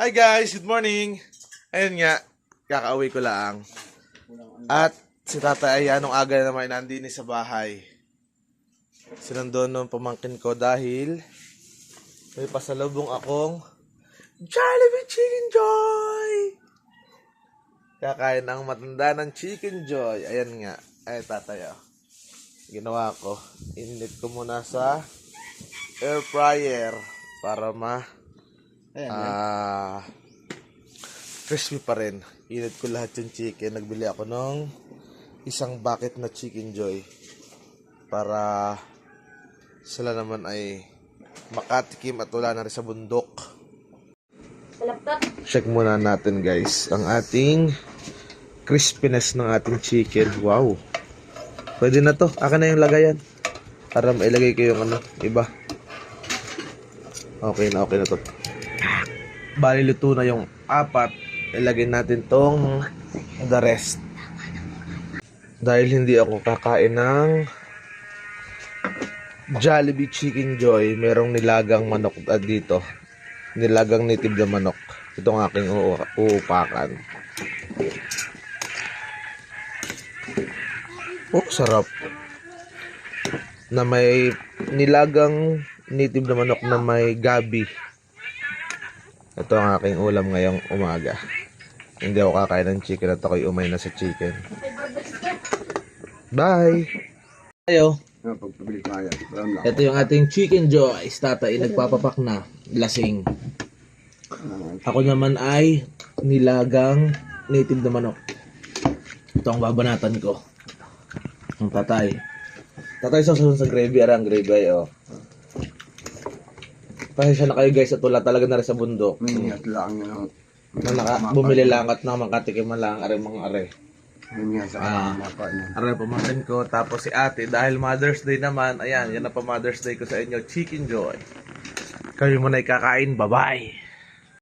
Hi guys, good morning. Ayun nga, kakauwi ko lang. At si Tatay ay anong aga naman nandini sa bahay. Sinandun ng pamangkin ko dahil may pasalubong akong Jollibee Chicken Joy. Kakain ang matanda ng Chicken Joy. Ayan nga, ay Tatay oh. Ginawa ko, init ko muna sa air fryer para crispy pa rin. Init ko lahat yung chicken. Nagbili ako ng isang bucket na Chicken Joy para sila naman ay makatikim at wala na rin sa bundok. Check muna natin guys ang ating crispiness ng ating chicken. Wow, pwede na to. Akin na yung lagayan para mailagay ko yung iba. Okay na to. Bali luto na yung apat. Ilagay natin tong the rest. Dahil hindi ako kakain ng Jollibee Chicken Joy, merong nilagang manok dito. Nilagang native na manok. Itong aking uupakan. Oh, sarap. Na may nilagang native na manok na may gabi. Ito ang aking ulam ngayong umaga. Hindi ako kakain ng chicken at ako'y umay na sa chicken. Bye! Ayo. Ito yung ating Chicken Joy. Tatay nagpapapak na. Lasing. Ako naman ay nilagang native na manok. Ito ang babanatan ko. Ang tatay. Tatay susunod sa gravy. Arang gravy oh. Pasensya na kayo guys at wala talaga na rin sa bundok. Mingat lang yun. Bumili lang at makatikiman lang are mga are. Mingat sa mapa niya. Are pamangkin ko tapos si ate dahil Mother's Day naman. Ayan, yan na pa Mother's Day ko sa inyo. Chicken Joy. Kayo muna ikakain. Bye-bye.